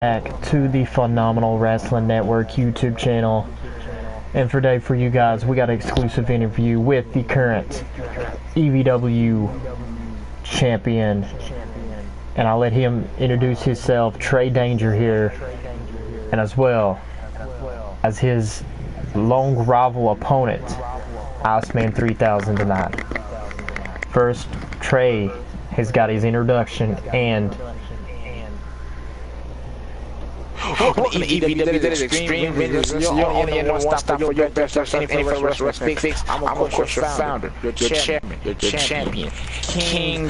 back to the Phenomenal Wrestling Network YouTube channel. And today for you guys, we got an exclusive interview with the current EVW champion. And I'll let him introduce himself, Trey Danger here, and as well as his long rival opponent, Iceman 3000 tonight. First, Trey has got his introduction and welcome to EVW Extreme Videos. You're only one stop for your best any wrestling fix. I'm of course your founder, your chairman, your champion, King,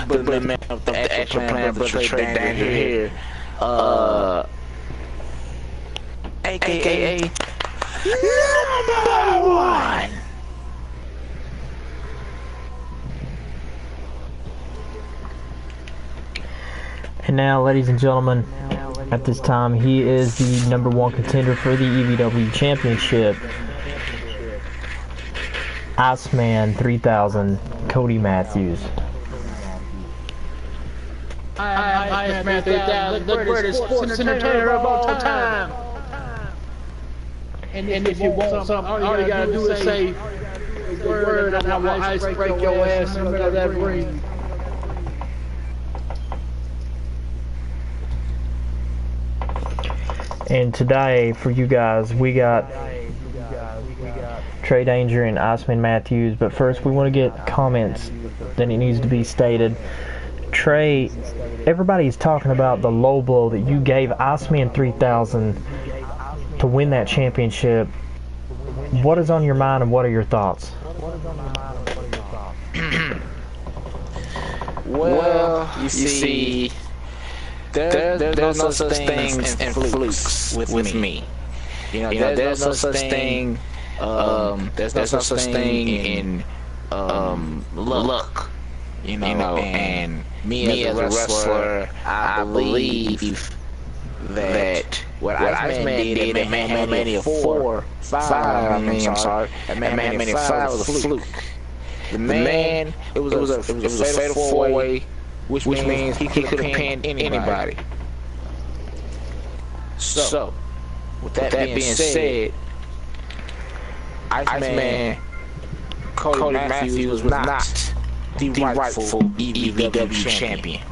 the man of the action plan, brother Trey Danger here, AKA number one. And now, ladies and gentlemen, at this time, he is the #1 contender for the EVW Championship, Iceman 3000, Cody Matthews. I am Iceman 3000, the greatest sports entertainer of all time. And if you want something, all you gotta do is say the word and I will ice break your ass in the middle of that ring. And today, for you guys, we got Trey Danger and Iceman Matthews. But first, we want to get comments that it needs to be stated. Trey, everybody's talking about the low blow that you gave Iceman 3000 to win that championship. What is on your mind and what are your thoughts? Well, you see, there's no such things in flukes with me. You know, there's no such thing. There's no such thing in luck. You know, and me as a wrestler, I believe that what Iceman did at Mania 5 was a fluke. The man, it was a fatal four-way. Which means he could have pinned anybody. So, with that being said, Iceman Cody Matthews was not the rightful EVW champion.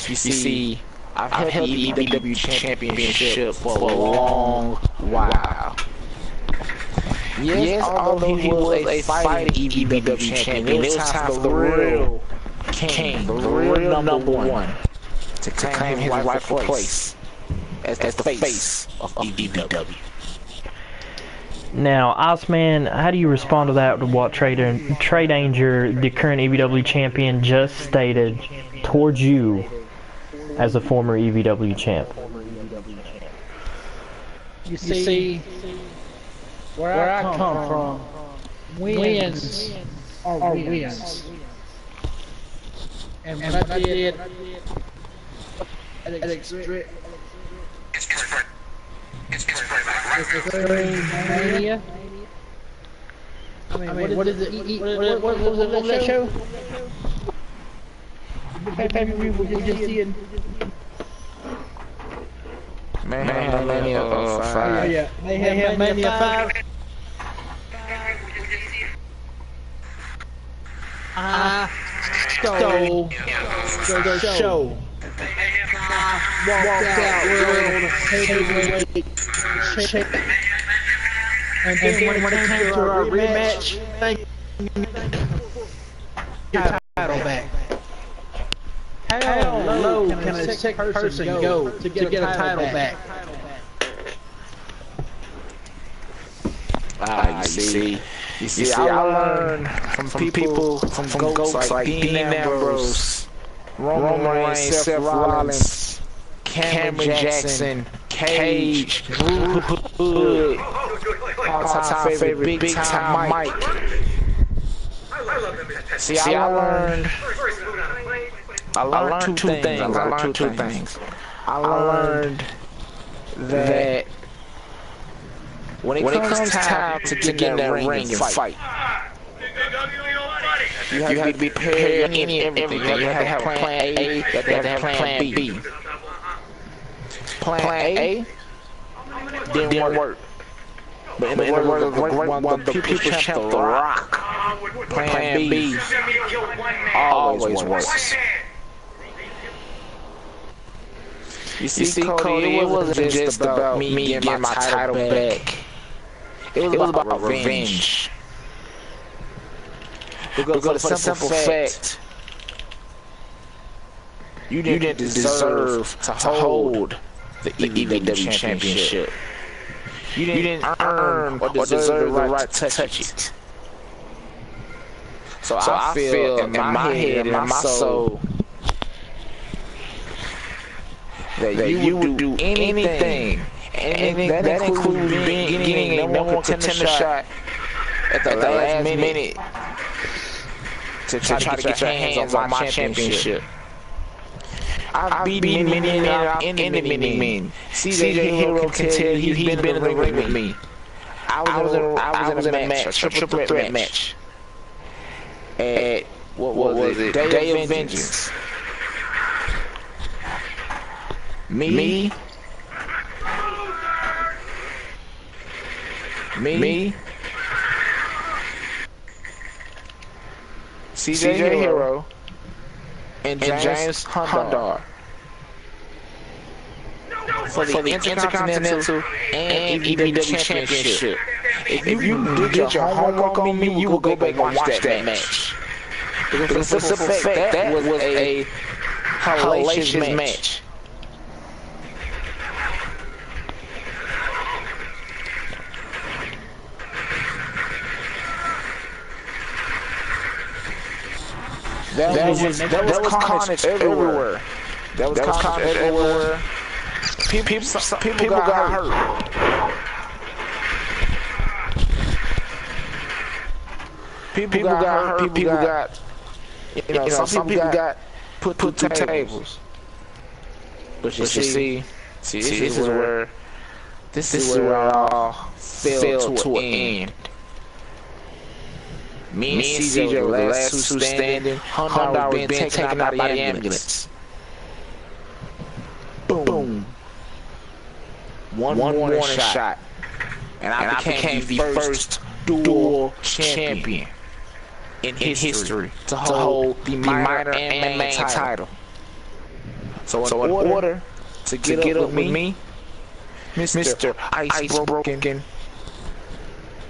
You see, I've held the EVW championship for a long while. Yes, although he was a fighting EVW champion, it was time for the real King, the real number one, to claim his rightful place as the face of EVW. Now, Iceman, how do you respond to that, to what Trey Danger, the current EVW champion, just stated towards you as a former EVW champ? You see, where I come from, wins are wins. And what I did at Extreme Mania. I mean, what is it? What was the name of that show? We were just seeing. Mania 5. Yeah, they have Mania 5. I stole the show. Walked out world heavyweight champion. And then when it came to our rematch, your title back. How low can a sick person go to get a title back? You see, I learned from people, from goats like Dean Ambrose, Roman Reigns, Seth Rollins, Cameron Jackson, Cage, Drew Hood, all-time favorite, Big Time Mike. See, I learned two things. I learned that when it comes time to get in that ring and fight, You have to be prepared in everything. You have to have plan A, you have to have plan B. Plan A didn't work. But in the words of the great one, the people champ The Rock, plan B always works. You see, Cody, it wasn't just about me getting my title back. It was about revenge. Because for the simple fact, you didn't deserve to hold the EVW championship. You didn't earn or deserve the right to touch it. So I feel in my head and in my soul that you would do anything, and that includes getting a number one contender shot at the last minute to try to get your hands on my championship. I've beaten many men, I've ended many men. CJ Hero can tell you he's been in the ring with me. I was in a match, a triple threat match. At, what was it? Day of Vengeance. Me, CJ Hero, and James Hundar for the Intercontinental and EVW Championship. If you did your homework on me, you will go back and watch that match. Because for the simple fact, that was a hellacious match. That was carnage everywhere. That was carnage everywhere. People got hurt. People got hurt. People got, some people got put through tables. But you see, this is where it all fell to an end. Me and CJ were the last two standing. Honda was being taken out by the ambulance. Boom. One warning shot. And I became the first dual champion in history to hold the minor and main title. So in order to get up with me, Mr. Icebroken,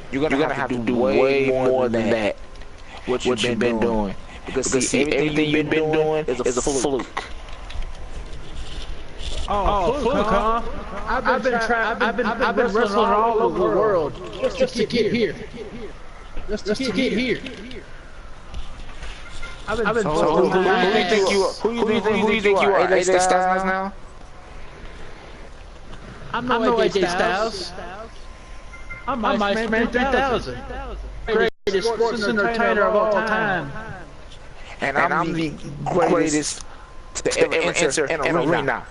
you're gonna have to do way more than that. What you've been doing, because see, everything you've been doing is a fluke. Fluke, huh? I've been wrestling all over the world just to get here. Just to get here. I've been. So who do you think you are? AJ Styles now? I'm no AJ Styles. I'm Iceman 3000. Greatest sports entertainer of all time. And I'm the greatest to ever enter an arena.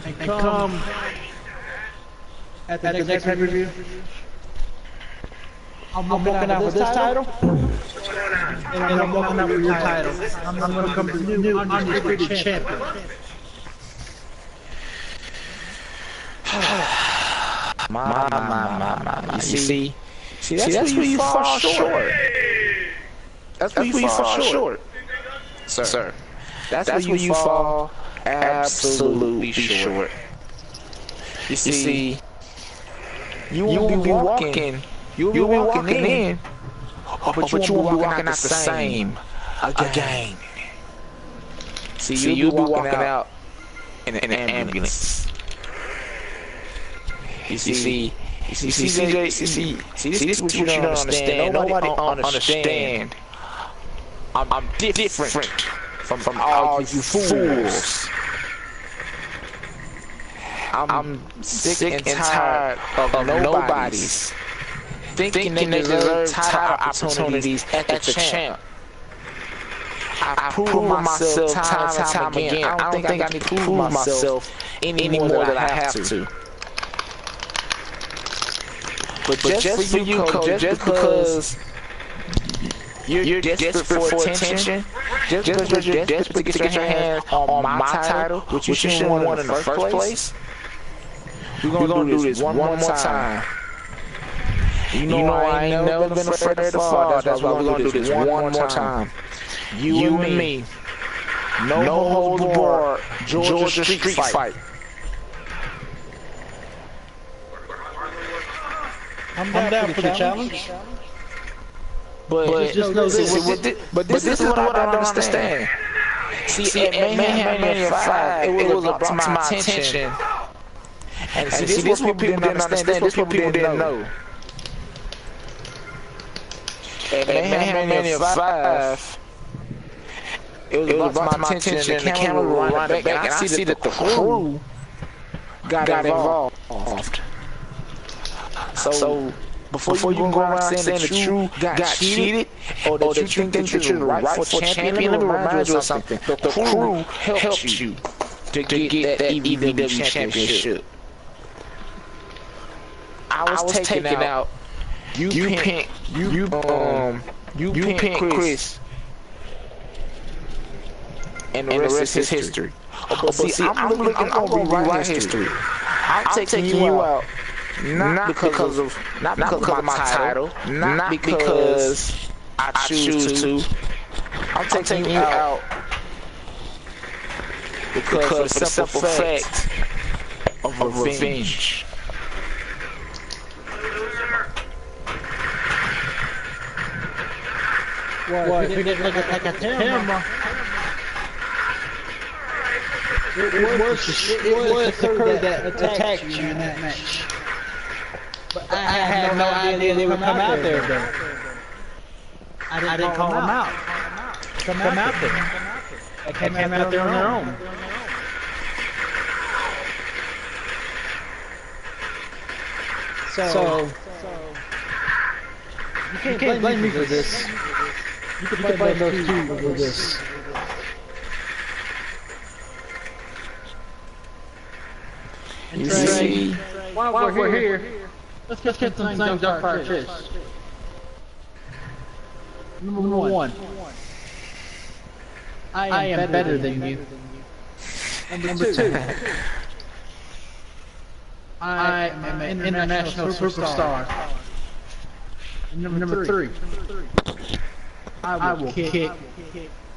And come at the next pay-per-view. I'm walking out with this title. And I'm walking out with your title. I'm going to come to the new undisputed champion. My. You see, that's where you fall short. That's where you fall short, sir. That's where you fall absolutely short. You see, you won't be walking. You'll be walking in, but you won't be walking out the same again. See, you'll be walking out in an ambulance. You see, CJ, this is what you don't understand. Nobody understand. I'm different from all you fools. I'm sick and tired of nobodies thinking they deserve title opportunities at the champ. I prove myself time and time again. I don't think I need to prove myself any more than I have to. But just for you, Cody, just because you're desperate for attention, just because you're desperate to get your hands on my title, which you shouldn't want in the first place, we're gonna do this one more time. You know I ain't never been afraid of the fall. That's why we're gonna do this one more time. You and me. No holds barred. Georgia street fight. I'm down for the challenge. But this is what I don't understand. See, at Mania 5, it was brought to my attention. And see, this is what people didn't understand. This is what people didn't know. At Mania 5, it was brought to my attention, and the camera would run back, and I see that the crew got involved. So before you go around saying that you got cheated, or that you think that you're the rightful champion, let me remind you of something. The crew helped you to get that EVW championship. I was taken out. You picked Chris, and the rest is history. But see, I'm gonna rewrite history. I'm taking you out. Not because of my title, not because I choose to. I'm taking you out because of the simple fact of revenge. Well, if you didn't look at like a camera, it was the crew that attacked you in that match. But I had no idea they would come out there. I didn't call them out. Come out there. They came out there on their own. So you can't blame me for this. You can blame those two for this. You see, while we're here, let's get some things off our chest. Number one, I am better than you. Number two, I am an international superstar. Number three, I will kick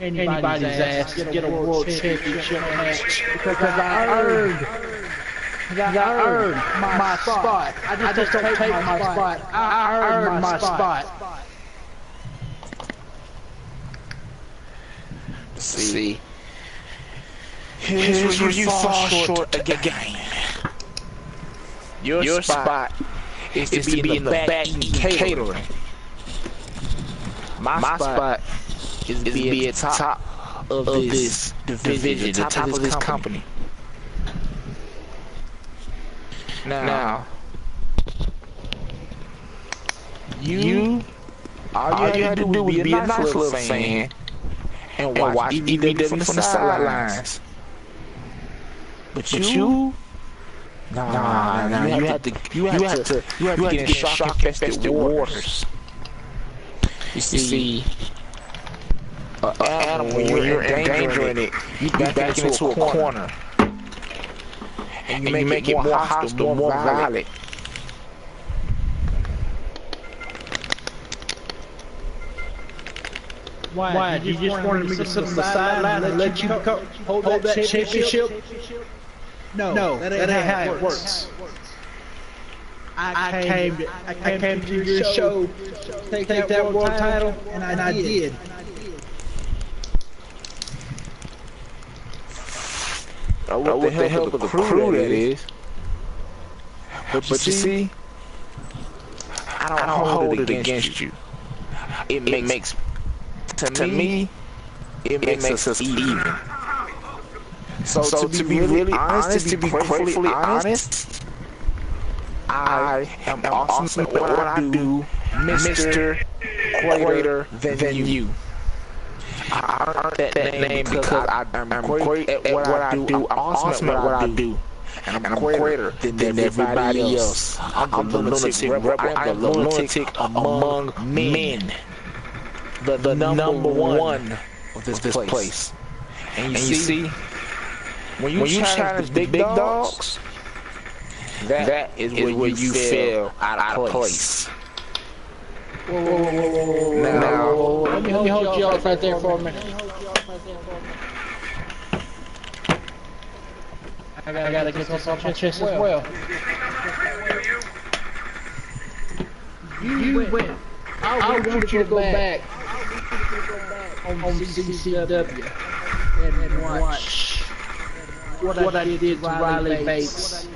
anybody's ass to get a world championship match because I earned my spot. I just don't take my spot. I earned my spot. See, here's where you fall short again. Your spot is to be in the back catering. My spot is to be at the top of this division, the top of this company. Now, all you had to do was be a nice little fan and watch EVW from the sidelines. But you, you had to get in shock-infested waters. You see, an animal, when you're endangering it, you back into a corner. And you make it more hostile, more violent. Why? You just wanted me to sit on the sideline and let you hold that championship? No, that ain't how it works. I came to your show, take that world title, and I did. What the hell of the crew that is. But you see, I don't hold it against you. It makes to me, it makes us even. So to be really honest, to be gratefully honest, I am awesome at what I do, Mr. Greater than you. I earned that name because I'm great at what I do. I'm awesome at what I do. And I'm greater than everybody else. I'm the lunatic rebel. I'm the lunatic among men. The number one of this place. And you see, when you challenge the big dogs, that is where you feel out of place. Now, let me hold you off right there for a minute. I gotta get this off my chest as well. You win. I want you to go back on CCW and watch what I did to Riley Bates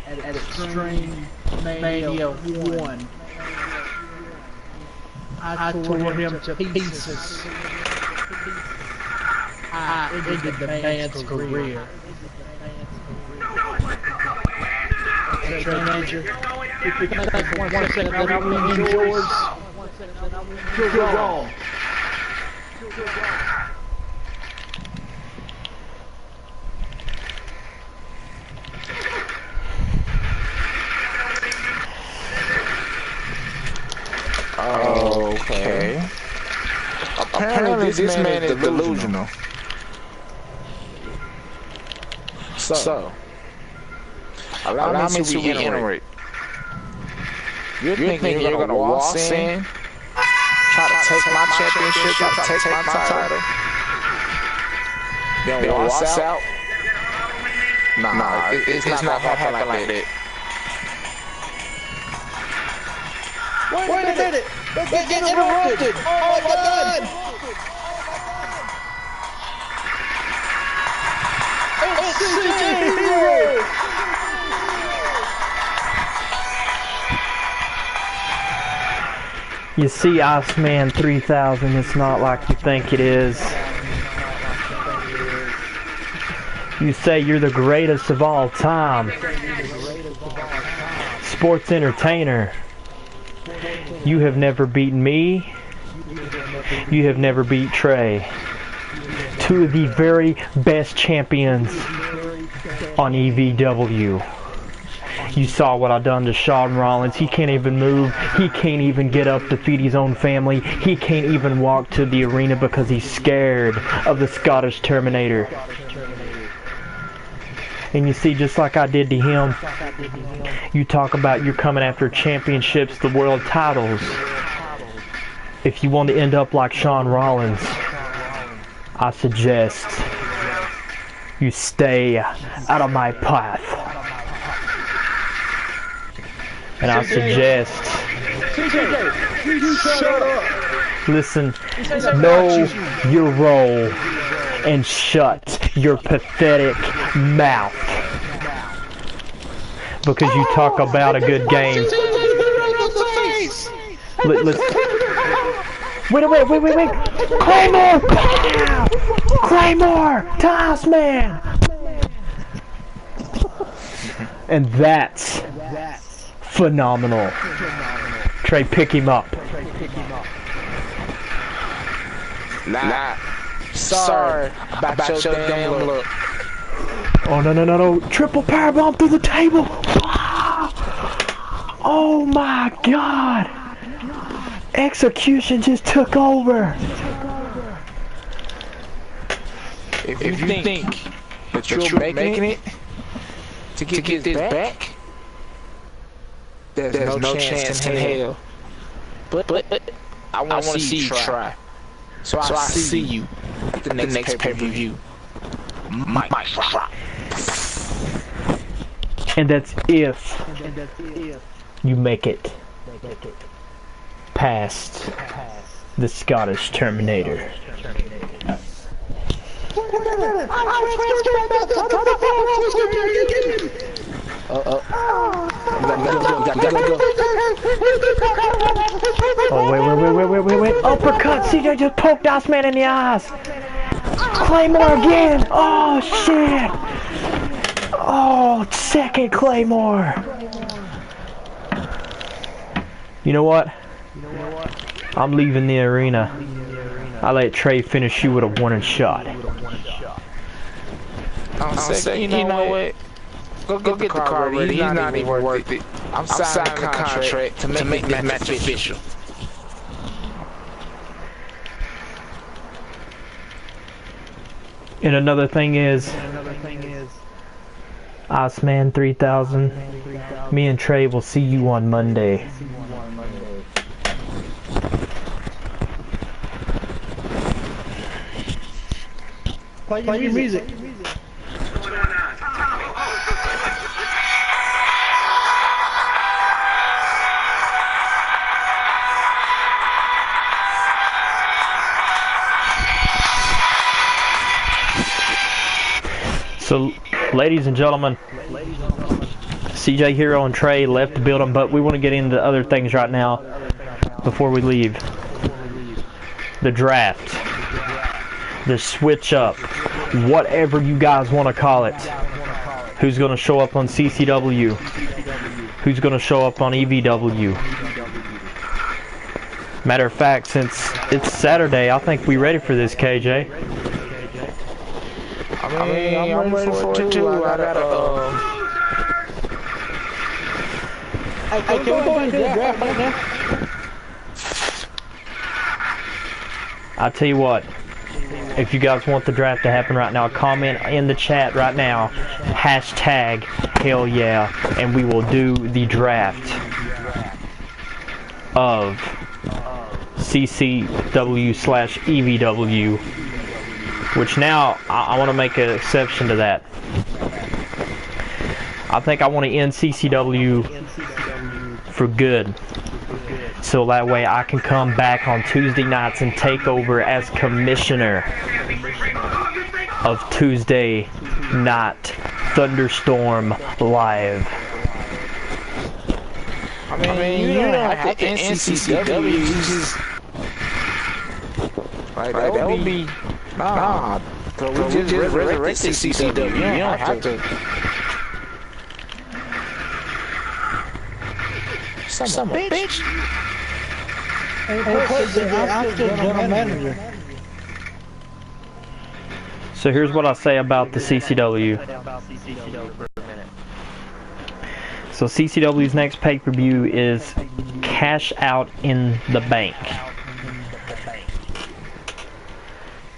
at Extreme Mania 1. I tore him to pieces. I ended the man's career. Trey Major, if you can take 1 second that I win yours, you're wrong. Okay. Apparently this man is delusional. So allow me to reiterate. You're thinking you're gonna walk in, try to take my championship, try to take my title, then walk out? Nah, it's not gonna happen like that. Wait a minute! Get interrupted! Oh my God! It's CJ Hero! You see, Iceman 3000, it's not like you think it is. You say you're the greatest of all time. Sports entertainer. You have never beaten me. You have never beat Trey. Two of the very best champions on EVW. You saw what I done to Shawn Rollins. He can't even move. He can't even get up to feed his own family. He can't even walk to the arena because he's scared of the Scottish Terminator. And you see, just like I did to him, you talk about you're coming after championships, the world titles. If you want to end up like Shawn Rollins, I suggest you stay out of my path. And I suggest, Shut up! listen, know your role and shut your pathetic mouth. Because you talk about a good game. Wait. Claymore! Claymore! Toss man! And that's phenomenal. Trey, pick him up. Nah. Sorry about your damn look. Oh, no. Triple powerbomb through the table. Oh my God. Execution just took over. If you think that you're making it to get this back, there's no chance in hell. But I want to see you try. So I see you at the next pay-per-view. Might drop. And that's if you make it past the Scottish Terminator. Oh, wait. Uppercut! CJ just poked Iceman in the eyes! Claymore again! Oh, shit! Oh, second Claymore! You know what? I'm leaving the arena. I let Trey finish you with a warning shot. I'm saying, you know what? Go get the card ready. He's not even worth it. I'm signing the contract to make this match official. And another thing is, Iceman 3000, me and Trey will see you on Monday. Play your music. So, ladies and gentlemen, CJ Hero and Trey left the building, but we want to get into other things right now before we leave. The draft, the switch up, whatever you guys want to call it. Who's going to show up on CCW? Who's going to show up on EVW? Matter of fact, since it's Saturday, I think we're ready for this, KJ. I mean, I'm ready for it too. I gotta, Hey, can we go ahead and do the draft right now? I'll tell you what, if you guys want the draft to happen right now, comment in the chat right now, hashtag hell yeah, and we will do the draft of CCW/EVW, which now I want to make an exception to that. I think I want to end CCW for good, so that way I can come back on Tuesday nights and take over as commissioner of Tuesday Night Thunderstorm Live. I mean, you don't have to end CCW. You just like that would be nah. So we just resurrected CCW. You don't have to. Some bitch. Hey, I'm still general manager. So here's what I say about the CCW. So CCW's next pay-per-view is Cash Out in the Bank.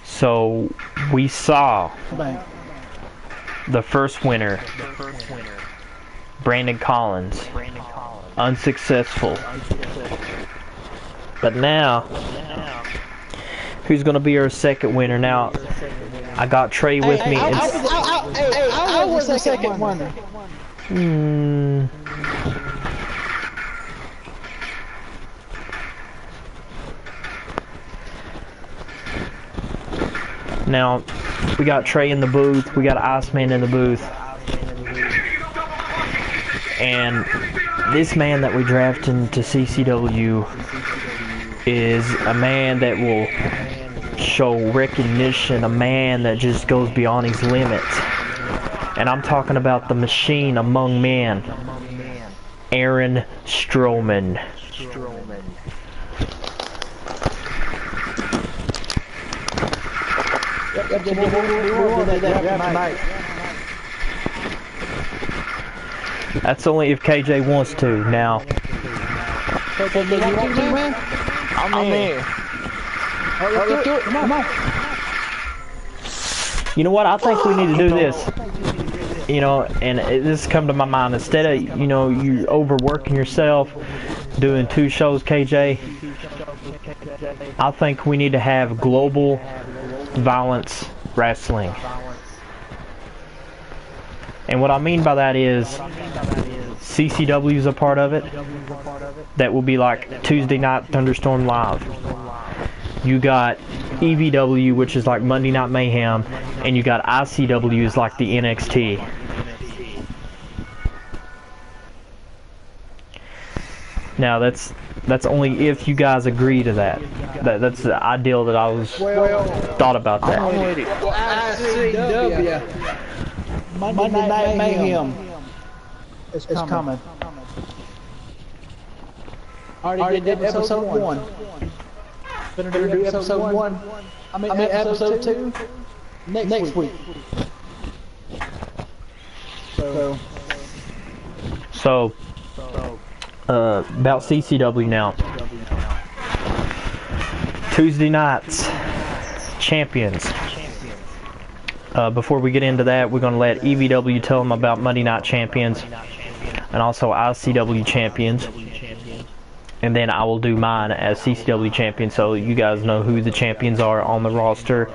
So we saw the first winner, Brandon Collins, unsuccessful. But now, who's going to be our second winner? Now, I got Trey with me. I was the second winner. Now, we got Trey in the booth, we got Iceman in the booth, and this man that we drafted into CCW is a man that will show recognition, a man that just goes beyond his limits. And I'm talking about the machine among men, Aaron Strowman. That's only if KJ wants to. Now, I'm in. Come on. you know what? I think we need to do this. You know, and this come to my mind. Instead of, you know, you overworking yourself doing 2 shows, KJ, I think we need to have global violence wrestling. And what I mean by that is CCW is a part of it. That will be like Tuesday Night Thunderstorm Live. You got EVW, which is like Monday Night Mayhem, and you got ICW, is like the NXT. Now that's only if you guys agree to that. That's the ideal that I was thought about that. ICW. Monday Night Mayhem. It's coming. Already did episode 1. Gonna do episode 1. I mean episode 2 next week. So, about CCW now. Tuesday nights, champions. Before we get into that, we're going to let EVW tell them about Monday Night Champions and also ICW champions. And then I will do mine as CCW champion, so you guys know who the champions are on the roster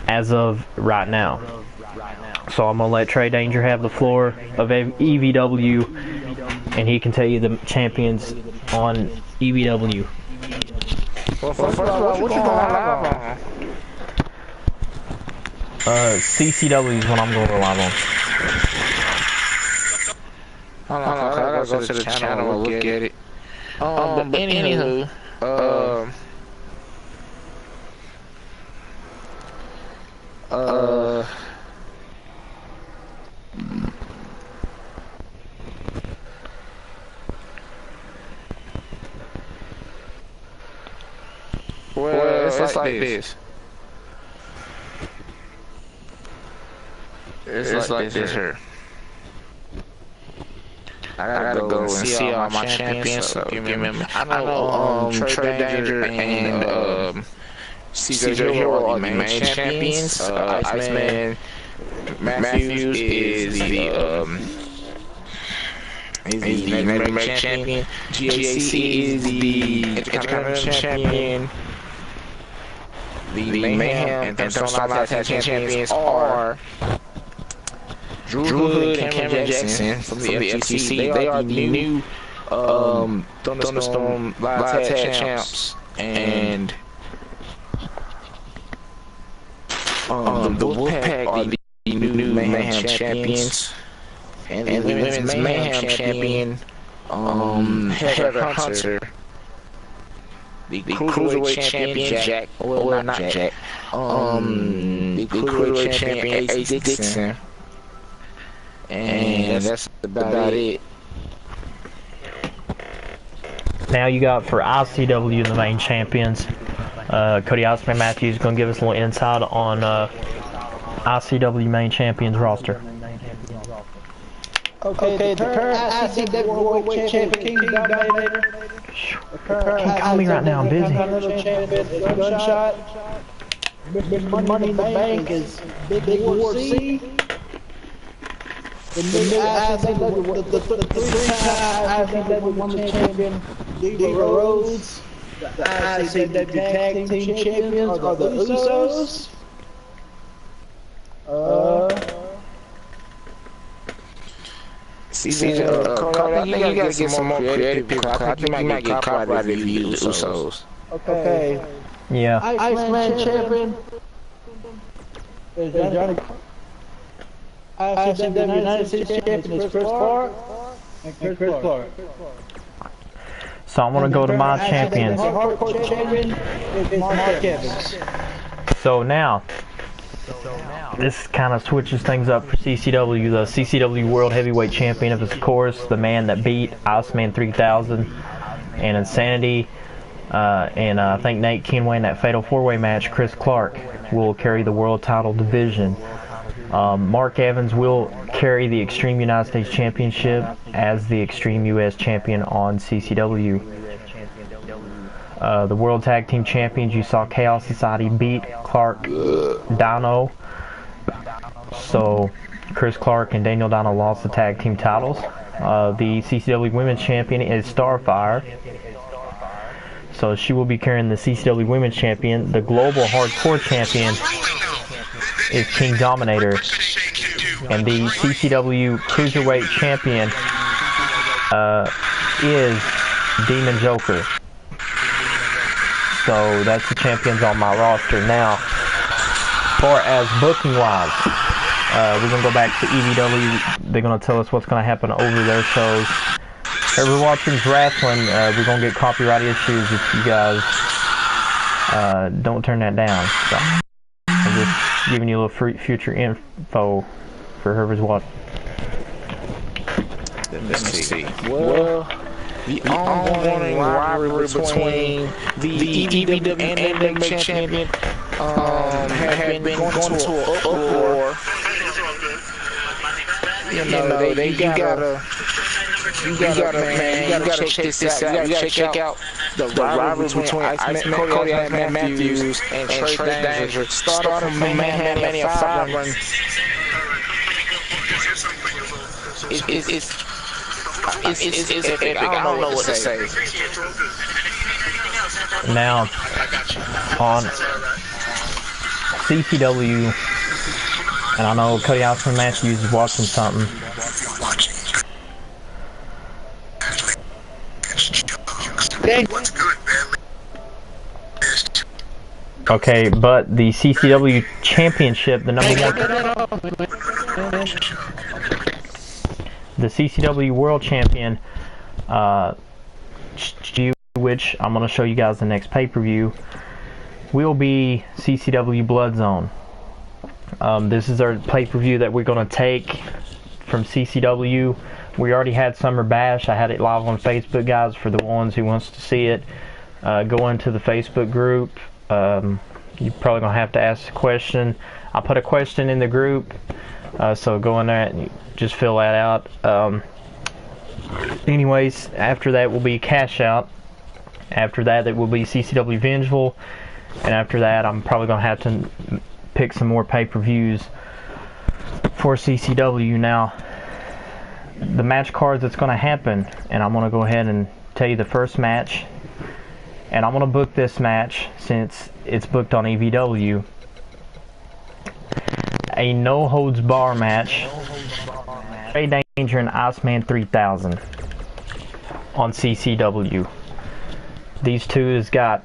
as of right now. So I'm going to let Trey Danger have the floor of EVW, and he can tell you the champions on EVW. Well, first of all, what you going live on? CCW is what I'm going to live on. Hold on, I gotta go to the channel and look at it. But anywho, well, it's like this. It's like this here. I gotta go and see all my champions. So give me a minute. I know Trey Danger and Caesar Hero are the main champions. Iceman Matthews is the Native champion. GAC is the Intercontinental champion. The Mayhem and Stormlight Tag Team champions are Drew Hood and Cameron Jackson from the FTC. They are the new Thunderstorm Live Tag Champs. And the Wolfpack are the new Mayhem champions. And the Women's Mayhem champion, Heather Hunter. The Cruiserweight champion, Jack. Well, not Jack. The Cruiserweight champion, Ace Dixon. And that's about it. Now you got for ICW the main champions. Cody Iceman Matthews is going to give us a little insight on ICW main champions roster. Okay, the current ICW Worldweight Champion, King Dominator. Can't call me right now, I'm busy. Gunshot. Big Money in the Bank is Big Ward C. The new ICW, the three-time ICW Women's Champion, Diva Rhodes. The ICW Tag Team Champions are the Usos. Cody, I think you gotta get some more creative people. I think you might get copyrighted if you use the Usos. Okay. Yeah. Iceman champion. There's Johnny. ICW United States champion is Chris Clark. And Chris Clark. So I'm going to go to my champions. Hardcore champion is Mark Evans. So now, this kind of switches things up for CCW. The CCW World Heavyweight Champion is, of course, the man that beat Iceman 3000 and Insanity. And I think Nate Kenway in that Fatal 4-Way match, Chris Clark, will carry the World Title division. Mark Evans will carry the Extreme United States Championship as the Extreme US Champion on CCW. The World Tag Team Champions, you saw Chaos Society beat Clark Dino. So Chris Clark and Daniel Dino lost the tag team titles. The CCW Women's Champion is Starfire. So she will be carrying the CCW Women's Champion. The Global Hardcore Champion is King Dominator. And the CCW Cruiserweight Champion is Demon Joker. So that's the champions on my roster. Now, as far as booking-wise, we're going to go back to EVW. They're going to tell us what's going to happen over their shows. Whoever watching wrestling, we're going to get copyright issues if you guys don't turn that down. So I'm just giving you a little future info for whoever's watching. Let's see. Well, the ongoing rivalry between the EVW and NWA champion have been going to an uproar you gotta check this out. You gotta check out the rivalry between Iceman, Cody Iceman Matthews and Trey Danger. Started from Mania 5 run. It's epic. I don't know what to say. Now, on CCW, and I know Cody Iceman Matthews is watching something. Okay, but the CCW Championship, the CCW World Champion, which I'm going to show you guys the next pay-per-view, will be CCW Blood Zone. This is our pay-per-view that we're going to take from CCW. We already had Summer Bash. I had it live on Facebook, guys, for the ones who wants to see it. Go into the Facebook group. You're probably going to have to ask a question. I put a question in the group, so go in there and just fill that out. Anyways, after that will be Cash Out. After that, it will be CCW Vengeful. And after that, I'm probably going to have to pick some more pay-per-views for CCW. Now, the match cards that's going to happen, and I'm going to go ahead and tell you the first match. And I'm going to book this match since it's booked on EVW. A no-holds-bar match. Trey Danger and Iceman 3000 on CCW. These two has got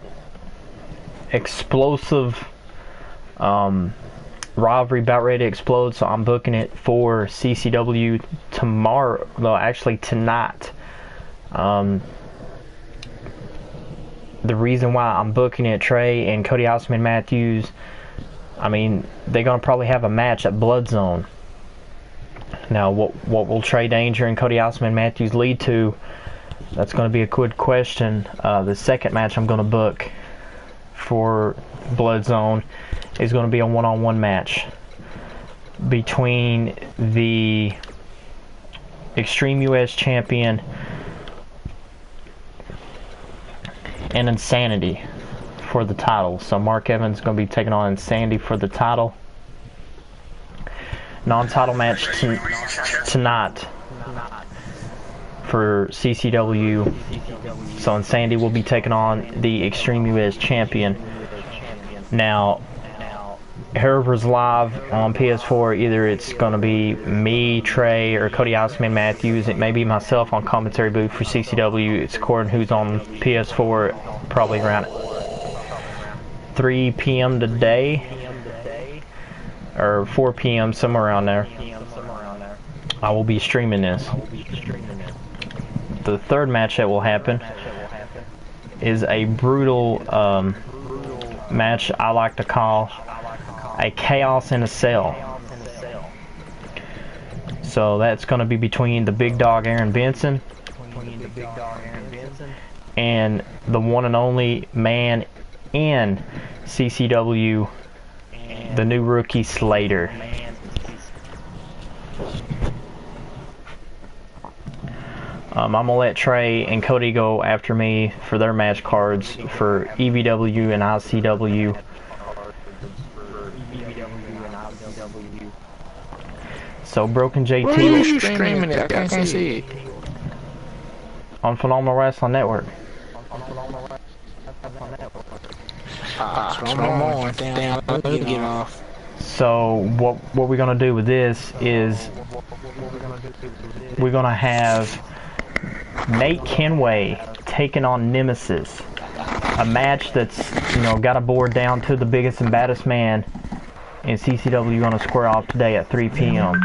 explosive rivalry about ready to explode, so I'm booking it for CCW tomorrow. No, actually tonight. The reason why I'm booking it, Trey and Cody Iceman Matthews, I mean, they're going to probably have a match at Blood Zone. Now, what will Trey Danger and Cody Iceman Matthews lead to? That's going to be a good question. The second match I'm going to book for Blood Zone is going to be a one-on-one match between the Extreme US Champion and Insanity for the title. So Mark Evans is going to be taking on Insanity for the title. Non-title match tonight for CCW. So Insanity will be taking on the Extreme US Champion. Now, whoever's live on PS4, either it's going to be me, Trey, or Cody Iceman Matthews. It may be myself on commentary booth for CCW. It's according who's on PS4, probably around 3 p.m. today, or 4 p.m., somewhere around there. I will be streaming this. The third match that will happen is a brutal match I like to call a Chaos in a Cell. So that's going to be between the big dog Aaron Benson and the one and only man in CCW, the new rookie Slater. I'm going to let Trey and Cody go after me for their match cards for EVW and ICW. So Broken JT. Where are you streaming it? I can't see it. On Phenomenal Wrestling Network. Damn, let me get off. So what we're gonna do with this is we're gonna have Nate Kenway taking on Nemesis, a match that's, you know, got a board down to the biggest and baddest man in CCW. Gonna square off today at 3 p.m.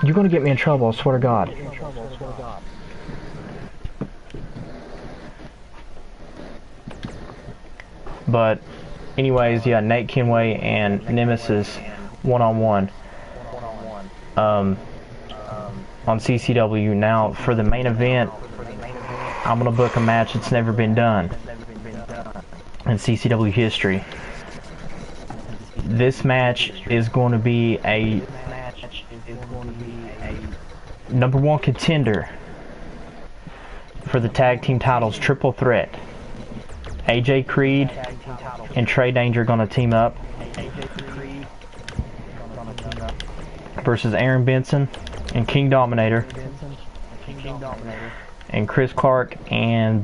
You're gonna get me in trouble, I swear to God. But anyways, yeah, Nate Kenway and Nemesis one-on-one on CCW. Now for the main event, I'm gonna book a match that's never been done in CCW history. This match is going to be number one contender for the tag team titles, triple threat. AJ Creed and Trey Danger are going to team up versus Aaron Benson and King Dominator and Chris Clark and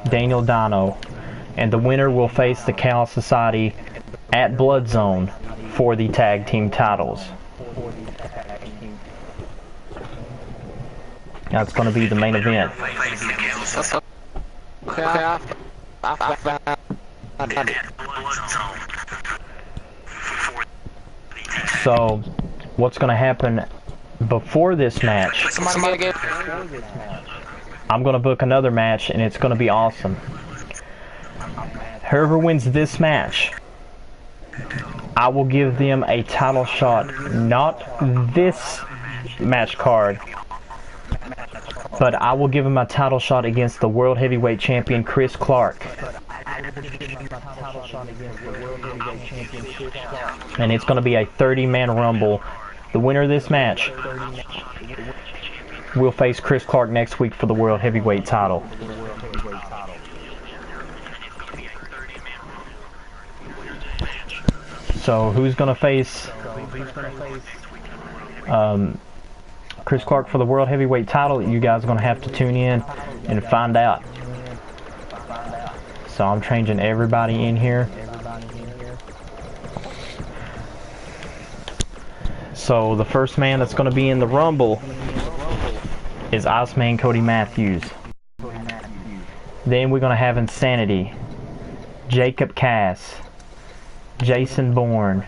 Daniel Dino. And the winner will face the Chaos Society at Blood Zone for the tag team titles. That's going to be the main event. So, what's going to happen before this match? I'm going to book another match, and it's going to be awesome. Whoever wins this match, I will give them a title shot, not this match card, but I will give him a title shot against the World Heavyweight Champion Chris Clark. And it's going to be a 30-man rumble. The winner of this match will face Chris Clark next week for the World Heavyweight title. So who's going to face Chris Clark for the World Heavyweight title? You guys are going to have to tune in and find out. So I'm changing everybody in here. So the first man that's going to be in the Rumble is Iceman Cody Matthews. Then we're going to have Insanity, Jacob Cass, Jason Bourne,